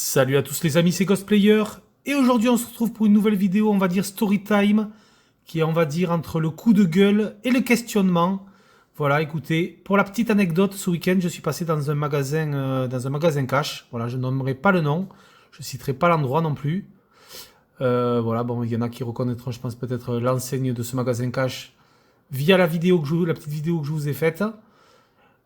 Salut à tous les amis, c'est Ghostplayer. Et aujourd'hui on se retrouve pour une nouvelle vidéo, on va dire story time, qui est on va dire entre le coup de gueule et le questionnement. Voilà, écoutez, pour la petite anecdote, ce week-end je suis passé dans un magasin cash. Voilà, je nommerai pas le nom, je citerai pas l'endroit non plus. Voilà, bon, il y en a qui reconnaîtront, je pense peut-être l'enseigne de ce magasin cash via la petite vidéo que je vous ai faite.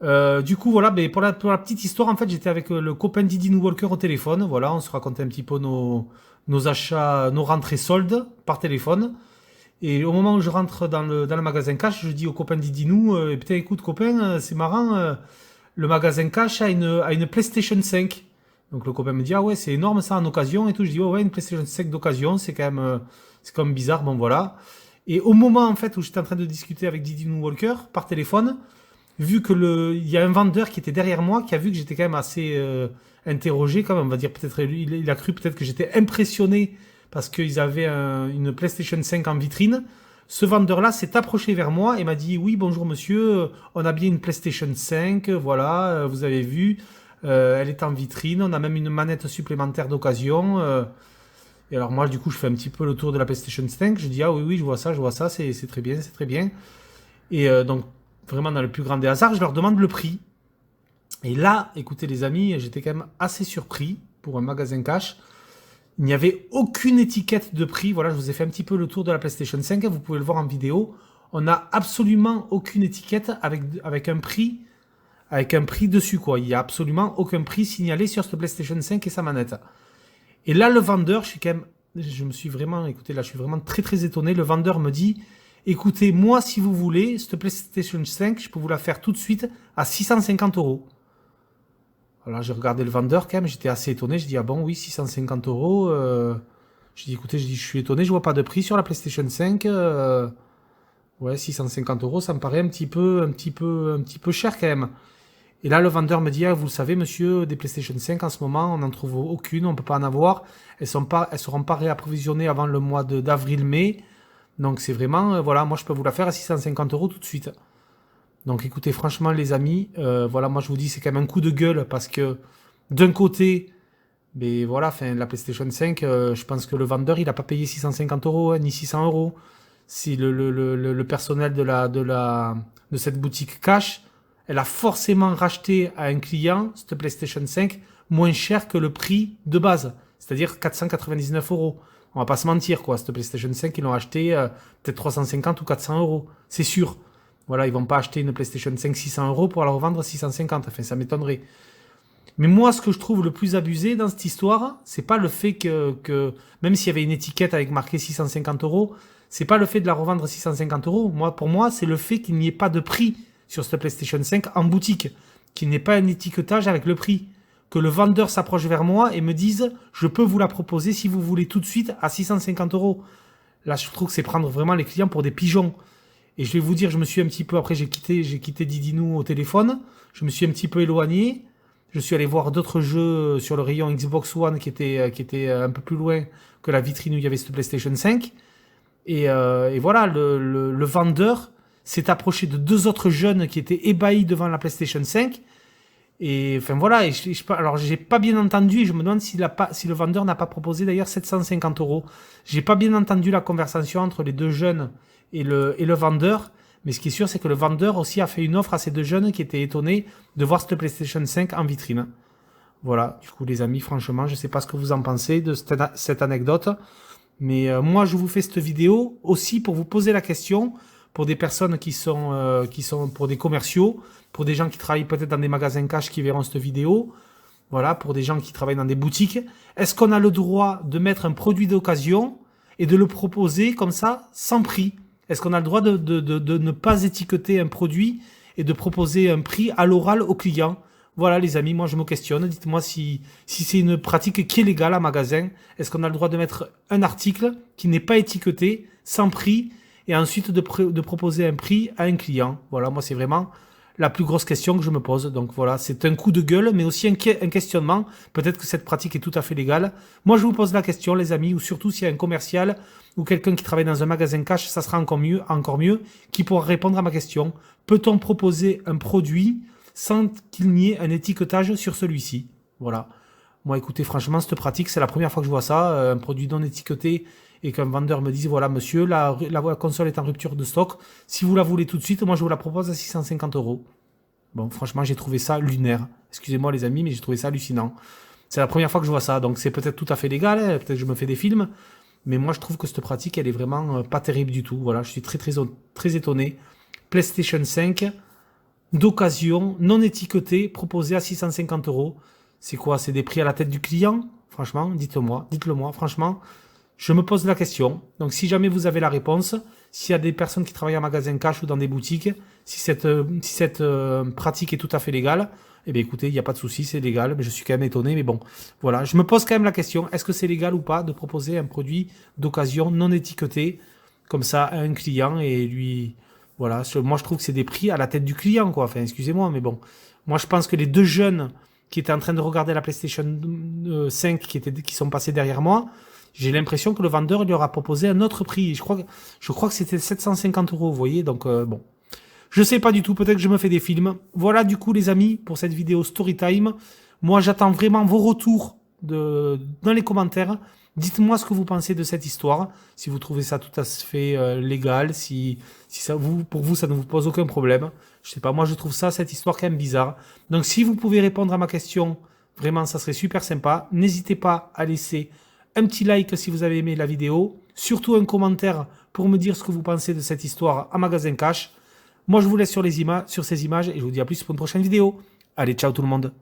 Du coup, voilà, mais pour la petite histoire, en fait, j'étais avec le copain Didi New Walker au téléphone. Voilà, on se racontait un petit peu nos achats, nos rentrées soldes par téléphone. Et au moment où je rentre dans le magasin cash, je dis au copain Didi New, putain, écoute, copain, c'est marrant, le magasin cash a une PlayStation 5. Donc le copain me dit, ah ouais, c'est énorme ça en occasion et tout. Je dis, ouais, une PlayStation 5 d'occasion, c'est quand même bizarre. Bon, voilà. Et au moment, en fait, où j'étais en train de discuter avec Didi New Walker par téléphone, vu que il y a un vendeur qui était derrière moi, qui a vu que j'étais quand même assez interrogé, quand même, on va dire, peut-être, il a cru peut-être que j'étais impressionné parce qu'ils avaient une PlayStation 5 en vitrine. Ce vendeur-là s'est approché vers moi et m'a dit, oui, bonjour monsieur, on a bien une PlayStation 5, voilà, vous avez vu, elle est en vitrine, on a même une manette supplémentaire d'occasion. Et alors moi, du coup, je fais un petit peu le tour de la PlayStation 5, je dis, ah oui, oui, je vois ça, c'est très bien, c'est très bien. Et donc, vraiment dans le plus grand des hasards, je leur demande le prix. Et là, écoutez les amis, j'étais quand même assez surpris pour un magasin cash. Il n'y avait aucune étiquette de prix. Voilà, je vous ai fait un petit peu le tour de la PlayStation 5, vous pouvez le voir en vidéo. On n'a absolument aucune étiquette avec un prix dessus, quoi. Il n'y a absolument aucun prix signalé sur cette PlayStation 5 et sa manette. Et là, le vendeur, je me suis vraiment, écoutez, là, je suis vraiment très très étonné. Le vendeur me dit, écoutez, moi, si vous voulez, cette PlayStation 5, je peux vous la faire tout de suite à 650 euros. Alors, j'ai regardé le vendeur quand même, j'étais assez étonné. Je dis, ah bon, oui, 650 euros. Je dis, écoutez, je suis étonné, je vois pas de prix sur la PlayStation 5. Ouais, 650 euros, ça me paraît un petit peu cher quand même. Et là, le vendeur me dit, ah, vous le savez, monsieur, des PlayStation 5 en ce moment, on n'en trouve aucune, on peut pas en avoir. Elles seront pas réapprovisionnées avant le mois d'avril-mai. Donc c'est vraiment, voilà, moi je peux vous la faire à 650 euros tout de suite. Donc écoutez, franchement les amis, voilà, moi je vous dis, c'est quand même un coup de gueule parce que d'un côté, mais voilà, la PlayStation 5, je pense que le vendeur, il n'a pas payé 650 euros, hein, ni 600 euros. Si le personnel de cette boutique cash, elle a forcément racheté à un client cette PlayStation 5 moins cher que le prix de base, c'est-à-dire 499 euros. On va pas se mentir, quoi. Cette PlayStation 5, ils l'ont acheté peut-être 350 ou 400 euros. C'est sûr. Voilà, ils vont pas acheter une PlayStation 5 600 euros pour la revendre 650. Enfin, ça m'étonnerait. Mais moi, ce que je trouve le plus abusé dans cette histoire, c'est pas le fait que même s'il y avait une étiquette avec marqué 650 euros, c'est pas le fait de la revendre 650 euros. Pour moi, c'est le fait qu'il n'y ait pas de prix sur cette PlayStation 5 en boutique. Qu'il n'y ait pas un étiquetage avec le prix. Que le vendeur s'approche vers moi et me dise, je peux vous la proposer si vous voulez tout de suite à 650 euros. Là, je trouve que c'est prendre vraiment les clients pour des pigeons. Et je vais vous dire, je me suis un petit peu, après j'ai quitté Didinou au téléphone, je me suis un petit peu éloigné, je suis allé voir d'autres jeux sur le rayon Xbox One qui était un peu plus loin que la vitrine où il y avait cette PlayStation 5. Et voilà, le vendeur s'est approché de deux autres jeunes qui étaient ébahis devant la PlayStation 5. Et enfin voilà, alors j'ai pas bien entendu, et je me demande si le vendeur n'a pas proposé d'ailleurs 750 euros. J'ai pas bien entendu la conversation entre les deux jeunes et le vendeur, mais ce qui est sûr, c'est que le vendeur aussi a fait une offre à ces deux jeunes qui étaient étonnés de voir cette PlayStation 5 en vitrine. Voilà, du coup les amis, franchement, je sais pas ce que vous en pensez de cette anecdote, mais moi je vous fais cette vidéo aussi pour vous poser la question, pour des personnes qui sont pour des commerciaux, pour des gens qui travaillent peut-être dans des magasins cash qui verront cette vidéo, voilà, pour des gens qui travaillent dans des boutiques. Est-ce qu'on a le droit de mettre un produit d'occasion et de le proposer comme ça, sans prix? Est-ce qu'on a le droit de ne pas étiqueter un produit et de proposer un prix à l'oral au client? Voilà les amis, moi je me questionne. Dites-moi si c'est une pratique qui est légale en magasin. Est-ce qu'on a le droit de mettre un article qui n'est pas étiqueté, sans prix, et ensuite de proposer un prix à un client? Voilà, moi c'est vraiment la plus grosse question que je me pose. Donc voilà, c'est un coup de gueule, mais aussi un questionnement. Peut-être que cette pratique est tout à fait légale. Moi je vous pose la question les amis, ou surtout s'il y a un commercial ou quelqu'un qui travaille dans un magasin cash, ça sera encore mieux, qui pourra répondre à ma question. Peut-on proposer un produit sans qu'il n'y ait un étiquetage sur celui-ci? Voilà. Moi, écoutez, franchement, cette pratique, c'est la première fois que je vois ça. Un produit non étiqueté et qu'un vendeur me dise, voilà, monsieur, la console est en rupture de stock. Si vous la voulez tout de suite, moi, je vous la propose à 650 euros. Bon, franchement, j'ai trouvé ça lunaire. Excusez-moi, les amis, mais j'ai trouvé ça hallucinant. C'est la première fois que je vois ça, donc c'est peut-être tout à fait légal. Peut-être que je me fais des films. Mais moi, je trouve que cette pratique, elle est vraiment pas terrible du tout. Voilà, je suis très étonné. PlayStation 5 d'occasion, non étiqueté, proposé à 650 euros. C'est quoi? C'est des prix à la tête du client? Franchement, dites-le moi. Franchement, je me pose la question. Donc, si jamais vous avez la réponse, s'il y a des personnes qui travaillent en magasin cash ou dans des boutiques, si cette pratique est tout à fait légale, eh bien, écoutez, il n'y a pas de souci, c'est légal. Mais je suis quand même étonné. Mais bon, voilà, je me pose quand même la question. Est-ce que c'est légal ou pas de proposer un produit d'occasion non étiqueté comme ça à un client et lui... Voilà, moi je trouve que c'est des prix à la tête du client, quoi. Enfin, excusez-moi, mais bon. Moi je pense que les deux jeunes qui étaient en train de regarder la PlayStation 5 qui sont passés derrière moi, j'ai l'impression que le vendeur lui aura proposé un autre prix. Je crois que c'était 750 euros, vous voyez. Donc bon, je sais pas du tout. Peut-être que je me fais des films. Voilà du coup les amis pour cette vidéo Storytime. Moi j'attends vraiment vos retours dans les commentaires. Dites-moi ce que vous pensez de cette histoire, si vous trouvez ça tout à fait légal, si ça pour vous ça ne vous pose aucun problème. Je sais pas, moi je trouve cette histoire quand même bizarre. Donc si vous pouvez répondre à ma question, vraiment ça serait super sympa. N'hésitez pas à laisser un petit like si vous avez aimé la vidéo, surtout un commentaire pour me dire ce que vous pensez de cette histoire à Magasin Cash. Moi je vous laisse sur ces images et je vous dis à plus pour une prochaine vidéo. Allez, ciao tout le monde.